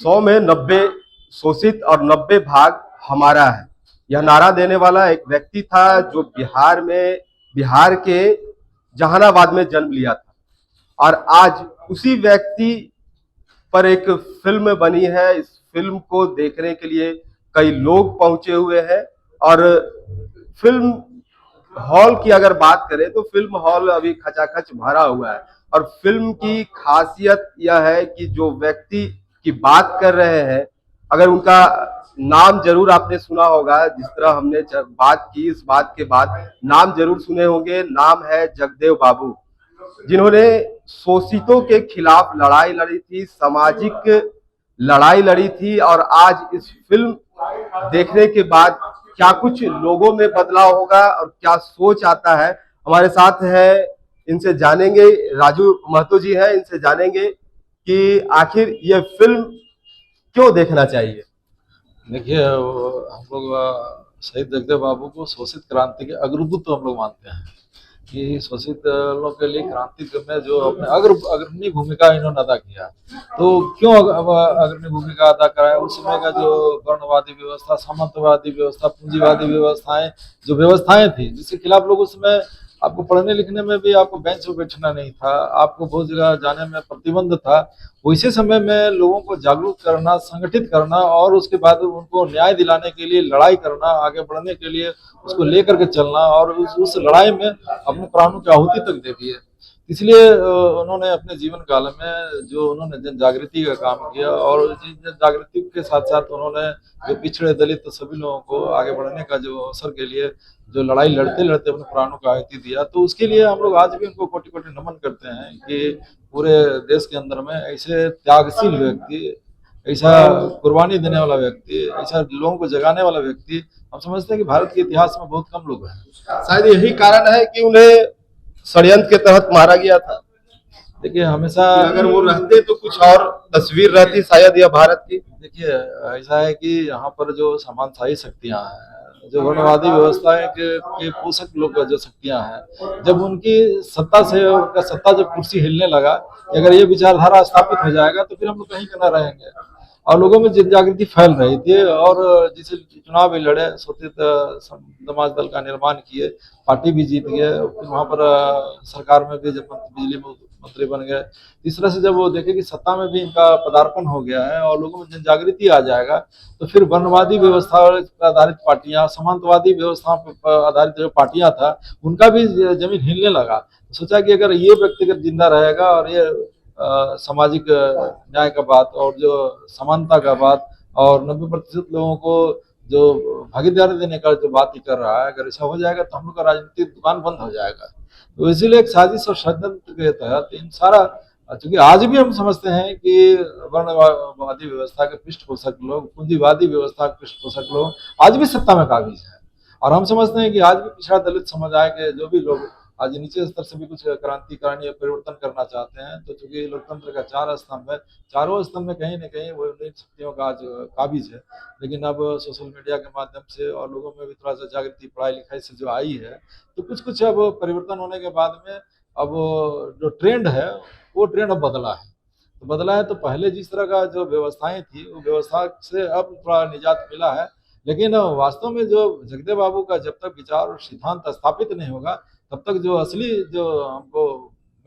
100 में 90 शोषित और 90 भाग हमारा है। यह नारा देने वाला एक व्यक्ति था जो बिहार के जहानाबाद में जन्म लिया था, और आज उसी व्यक्ति पर एक फिल्म बनी है। इस फिल्म को देखने के लिए कई लोग पहुंचे हुए हैं, और फिल्म हॉल की अगर बात करें तो फिल्म हॉल अभी खचाखच भरा हुआ है। और फिल्म की खासियत यह है कि जो व्यक्ति की बात कर रहे हैं, अगर उनका नाम जरूर आपने सुना होगा, जिस तरह हमने बात की, इस बात के बाद नाम जरूर सुने होंगे। नाम है जगदेव बाबू, जिन्होंने शोषितों के खिलाफ लड़ाई लड़ी थी, सामाजिक लड़ाई लड़ी थी। और आज इस फिल्म देखने के बाद क्या कुछ लोगों में बदलाव होगा और क्या सोच आता है, हमारे साथ है, इनसे जानेंगे। राजू महतो जी हैं, इनसे जानेंगे कि आखिर ये फिल्म क्यों देखना चाहिए। देखिए, हम लोग शहीद जगदेव बाबू को शोषित क्रांति के अग्रदूत हम लोग मानते हैं कि शोषित लोगों के लिए क्रांति में जो अपने अग्रणी भूमिका इन्होंने अदा किया। तो क्यों अग्रणी भूमिका अदा करा है? उस समय का जो वर्णवादी व्यवस्था, सामंतवादी व्यवस्था, पूंजीवादी व्यवस्थाएं, जो व्यवस्थाएं थी जिसके खिलाफ लोग उस समय, आपको पढ़ने लिखने में भी आपको बेंच पर बैठना नहीं था, आपको बहुत जगह जाने में प्रतिबंध था। वैसे समय में लोगों को जागरूक करना, संगठित करना और उसके बाद उनको न्याय दिलाने के लिए लड़ाई करना, आगे बढ़ने के लिए उसको लेकर के चलना, और उस लड़ाई में अपने प्राणों की आहुति तक दे दी है। इसलिए उन्होंने अपने जीवन काल में जो उन्होंने जन जागृति का काम किया, और जन जागृति के साथ साथ उन्होंने जो पिछड़े दलित सभी लोगों को आगे बढ़ने का जो अवसर के लिए जो लड़ाई लड़ते लड़ते अपने प्राणों का आहुति दिया, तो उसके लिए हम लोग आज भी उनको कोटि कोटि नमन करते हैं कि पूरे देश के अंदर में ऐसे त्यागशील व्यक्ति, ऐसा कुर्बानी देने वाला व्यक्ति, ऐसा लोगों को जगाने वाला व्यक्ति हम समझते हैं कि भारत के इतिहास में बहुत कम लोग हैं। शायद यही कारण है कि उन्हें षड्यंत्र के तहत मारा गया था। देखिए, हमेशा अगर वो रहते तो कुछ और तस्वीर रहती शायद यह भारत की। देखिए, ऐसा है कि यहाँ पर जो समानशाही शक्तियाँ हैं, जो वर्णवादी व्यवस्था के पोषक लोग जो शक्तियाँ हैं, जब उनकी सत्ता से उनका सत्ता जब कुर्सी हिलने लगा, अगर ये विचारधारा स्थापित हो जाएगा तो फिर हम लोग कहीं का ना रहेंगे। और लोगों में जन जागृति फैल रही थी, और जिसे चुनाव भी लड़े, स्वतंत्र समाज दल का निर्माण किए, पार्टी भी जीत गए, फिर वहाँ पर सरकार में भी जब बिजली मंत्री बन गए। इस तरह से जब वो देखे कि सत्ता में भी इनका पदार्पण हो गया है और लोगों में जन जागृति आ जाएगा, तो फिर वर्णवादी व्यवस्था पर आधारित पार्टियां, समांतवादी व्यवस्था पर आधारित जो पार्टियां था, उनका भी जमीन हिलने लगा। सोचा कि अगर ये व्यक्ति अगर जिंदा रहेगा और ये सामाजिक न्याय का बात और जो समानता का बात और 90% लोगों को जो भागीदारी देने का जो बात ही कर रहा है, अगर ऐसा हो जाएगा तो हम लोग का राजनीतिक दुकान बंद हो जाएगा। तो इसीलिए एक साजिश और षड्यंत्र के तहत इन सारा, क्योंकि आज भी हम समझते हैं कि वर्णवादी व्यवस्था के पृष्ठपोषक लोग, पूंजीवादी व्यवस्था के पृष्ठपोषक लोग आज भी सत्ता में काबिज है। और हम समझते हैं कि आज भी पिछड़ा दलित समुदाय के जो भी लोग आज नीचे स्तर से भी कुछ क्रांतिकारी या परिवर्तन करना चाहते हैं, तो चूंकि लोकतंत्र का 4 स्तंभ है, चारों स्तंभ में कहीं न कहीं वो नई शक्तियों का आज काबिज है। लेकिन अब सोशल मीडिया के माध्यम से और लोगों में भी थोड़ा सा जागृति, पढ़ाई लिखाई से जो आई है, तो कुछ अब परिवर्तन होने के बाद में अब जो ट्रेंड है वो ट्रेंड अब बदला है। तो बदला है, तो पहले जिस तरह का जो व्यवस्थाएं थी वो व्यवस्था से अब थोड़ा निजात मिला है। लेकिन वास्तव में जो जगदेव बाबू का जब तक विचार और सिद्धांत स्थापित नहीं होगा, तब तक जो असली जो हमको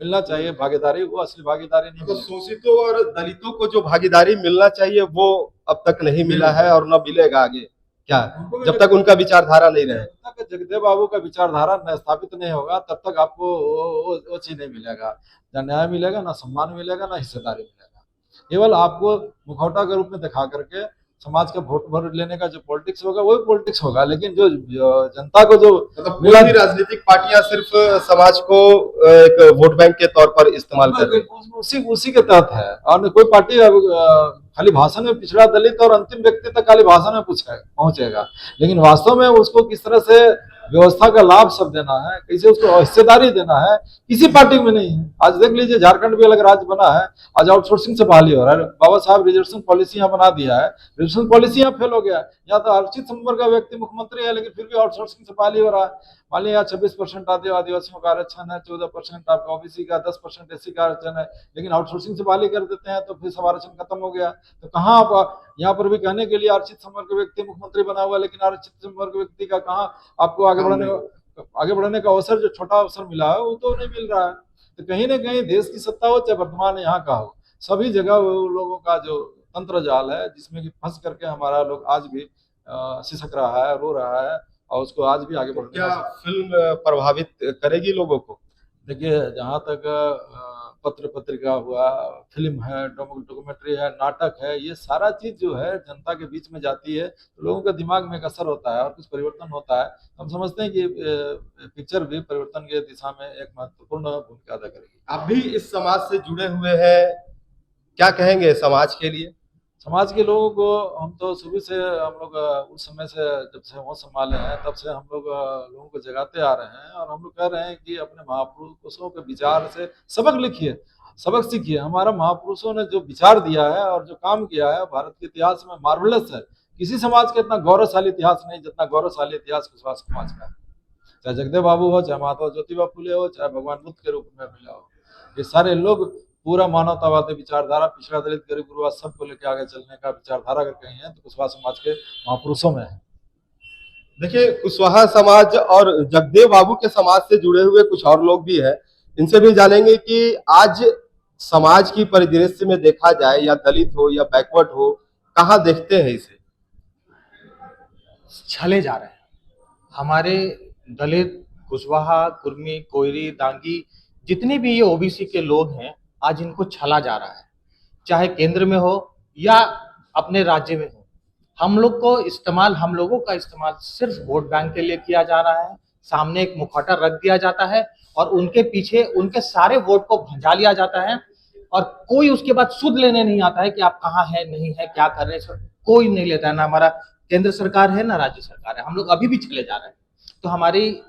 मिलना चाहिए भागीदारी, वो असली भागीदारी नहीं तो मिलेगी। शोषितों और दलितों को जो भागीदारी मिलना चाहिए वो अब तक नहीं मिला है और न मिलेगा आगे, क्या जब तक उनका विचारधारा नहीं रहे। जब तक जगदेव बाबू का विचारधारा न स्थापित नहीं होगा, तब तक आपको वो चीज नहीं मिलेगा, ना न्याय मिलेगा, ना सम्मान मिलेगा, ना हिस्सेदारी मिलेगा। केवल आपको मुखौटा के रूप में दिखा करके समाज का वोट भर लेने का जो पॉलिटिक्स होगा वही पॉलिटिक्स होगा। लेकिन जो जनता को जो मतलब कोई भी राजनीतिक पार्टियां सिर्फ समाज को एक वोट बैंक के तौर पर इस्तेमाल कर रही है, उसी के तहत है। और कोई पार्टी खाली भाषण में पिछड़ा दलित और अंतिम व्यक्ति तक खाली भाषण में पहुंचेगा, लेकिन वास्तव में उसको किस तरह से व्यवस्था का लाभ सब देना है, कैसे उसको हिस्सेदारी देना है, किसी पार्टी में नहीं है। आज देख लीजिए झारखंड भी अलग राज्य बना है, आज आउटसोर्सिंग से बहाली हो रहा है। बाबा साहब रिजर्वेशन पॉलिसी यहाँ बना दिया है, रिजर्वेशन पॉलिसी यहाँ फेल हो गया। यहाँ तो अर्चित संवर्ग का व्यक्ति मुख्यमंत्री है, लेकिन फिर भी आउटसोर्सिंग से बहाली हो रहा है। मान लिया 26% आदिवासियों का आरक्षण है, 14% आपका ओबीसी का, 10% एससी का आरक्षण है, लेकिन आउटसोर्सिंग से बहाली कर देते हैं तो फिर सब आरक्षण खत्म हो गया। तो कहाँ आप यहाँ पर भी कहने के लिए आरक्षित संवर्ग व्यक्ति मुख्यमंत्री बना हुआ है, लेकिन आरक्षित संवर्ग व्यक्ति का कहाँ आपको आगे बढ़ने का अवसर, जो छोटा अवसर मिला है वो तो नहीं मिल रहा है। तो कहीं ना कहीं देश की सत्ता हो चाहे वर्तमान यहाँ का हो, सभी जगह वो लोगों का जो तंत्र जाल है जिसमें कि फंस करके हमारा लोग आज भी सिसक रहा है, रो रहा है, और उसको आज भी आगे बढ़ने क्या फिल्म प्रभावित करेगी लोगों को? देखिए, जहाँ तक पत्र पत्रिका हुआ, फिल्म है, डॉक्यूमेंट्री है, नाटक है, ये सारा चीज जो है जनता के बीच में जाती है तो लोगों के दिमाग में एक असर होता है और कुछ परिवर्तन होता है। हम समझते हैं कि पिक्चर भी परिवर्तन के दिशा में एक महत्वपूर्ण भूमिका अदा करेगी। आप भी इस समाज से जुड़े हुए हैं, क्या कहेंगे समाज के लिए? समाज के लोगों को हम तो शुरू से हम लोग उस समय से जब से होश संभाले हैं तब से हम लोग लोगों को जगाते आ रहे हैं, और हम लोग कह रहे हैं कि अपने महापुरुषों के विचार से सबक लिखिए, सबक सीखिए। हमारा महापुरुषों ने जो विचार दिया है और जो काम किया है भारत के इतिहास में मार्वलस है। किसी समाज का इतना गौरवशाली इतिहास नहीं जितना गौरवशाली इतिहास कुशवाहा समाज का है। चाहे जगदेव बाबू हो, चाहे महात्मा ज्योतिबा फुले हो, चाहे भगवान बुद्ध के रूप में मिला हो, ये सारे लोग पूरा मानवतावादी विचारधारा, पिछड़ा दलित गरीब गुरुआ सबको लेकर आगे चलने का विचारधारा अगर कहीं है तो कुशवाहा समाज के महापुरुषों में है। देखिए, कुशवाहा समाज और जगदेव बाबू के समाज से जुड़े हुए कुछ और लोग भी हैं, इनसे भी जानेंगे कि आज समाज की परिदृश्य में देखा जाए, या दलित हो या बैकवर्ड हो, कहाँ देखते हैं इसे? छले जा रहे हैं हमारे दलित, कुशवाहा, कुर्मी, कोयरी, दांगी, जितने भी ये ओबीसी के लोग हैं, आज इनको छला जा रहा है, चाहे केंद्र में हो या अपने राज्य में हो। हम लोगों का इस्तेमाल सिर्फ वोट बैंक के लिए किया जा रहा है। सामने एक मुखौटा रख दिया जाता है और उनके पीछे उनके सारे वोट को भंजा लिया जाता है, और कोई उसके बाद सुध लेने नहीं आता है कि आप कहाँ है, नहीं है, क्या कर रहे हैं, कोई नहीं लेता है। ना हमारा केंद्र सरकार है ना राज्य सरकार है, हम लोग अभी भी चले जा रहे हैं। तो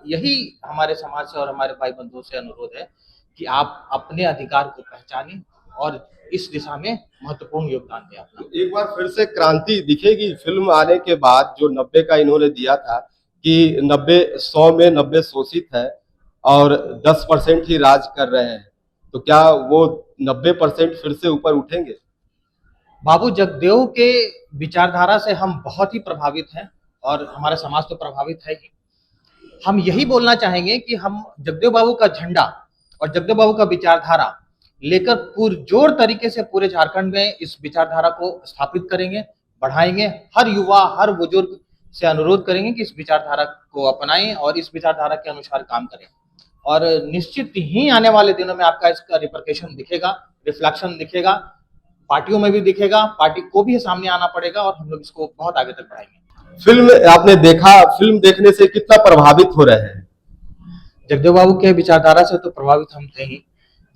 यही हमारे समाज से और हमारे भाई बंधुओं से अनुरोध है कि आप अपने अधिकार को पहचानें और इस दिशा में महत्वपूर्ण योगदान दें अपना। तो एक बार फिर से क्रांति दिखेगी फिल्म आने के बाद, जो 90 का इन्होंने दिया था कि 100 में 90 शोषित है और 10% ही राज कर रहे हैं, तो क्या वो 90% फिर से ऊपर उठेंगे? बाबू जगदेव के विचारधारा से हम बहुत ही प्रभावित हैं और हमारा समाज तो प्रभावित है ही। हम यही बोलना चाहेंगे कि हम जगदेव बाबू का झंडा और जगदेव बाबू का विचारधारा लेकर पुरजोर तरीके से पूरे झारखंड में इस विचारधारा को स्थापित करेंगे, बढ़ाएंगे। हर युवा, हर बुजुर्ग से अनुरोध करेंगे कि इस विचारधारा को अपनाएं और इस विचारधारा के अनुसार काम करें, और निश्चित ही आने वाले दिनों में आपका इसका रिपरकेशन दिखेगा, रिफ्लेक्शन दिखेगा, पार्टियों में भी दिखेगा। पार्टी को भी सामने आना पड़ेगा और हम लोग इसको बहुत आगे तक बढ़ाएंगे। फिल्म आपने देखा, फिल्म देखने से कितना प्रभावित हो रहे हैं? जगदेव बाबू के विचारधारा से तो प्रभावित हम थे ही,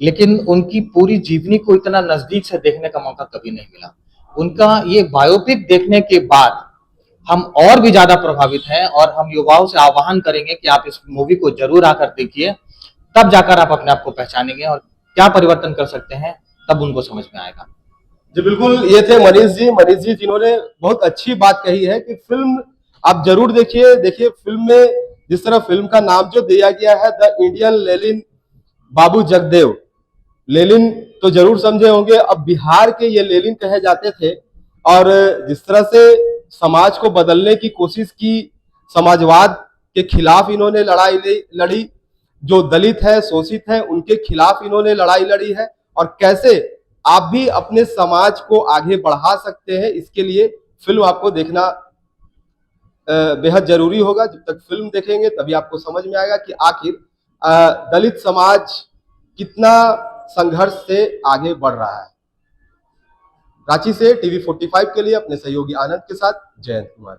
लेकिन उनकी पूरी जीवनी को इतना नजदीक से देखने का मौका कभी नहीं मिला। उनका ये बायोपिक देखने के बाद हम और भी ज्यादा प्रभावित हैं, और हम युवाओं से आह्वान करेंगे कि आप इस मूवी को जरूर आकर देखिए, तब जाकर आप अपने आप को पहचानेंगे और क्या परिवर्तन कर सकते हैं तब उनको समझ में आएगा। जी बिल्कुल, ये थे मनीष जी जिन्होंने बहुत अच्छी बात कही है कि फिल्म आप जरूर देखिए। देखिए, फिल्म में जिस तरह फिल्म का नाम जो दिया गया है, the Indian Lenin Babu Jagdev, Lenin तो जरूर समझे होंगे, अब बिहार के ये लेनिन कहे जाते थे, और जिस तरह से समाज को बदलने की कोशिश की, समाजवाद के खिलाफ इन्होंने लड़ाई लड़ी, जो दलित है, शोषित है, उनके खिलाफ इन्होंने लड़ाई लड़ी है, और कैसे आप भी अपने समाज को आगे बढ़ा सकते हैं, इसके लिए फिल्म आपको देखना बेहद जरूरी होगा। जब तक फिल्म देखेंगे तभी आपको समझ में आएगा कि आखिर दलित समाज कितना संघर्ष से आगे बढ़ रहा है। रांची से टीवी 45 के लिए अपने सहयोगी आनंद के साथ जयंत कुमार।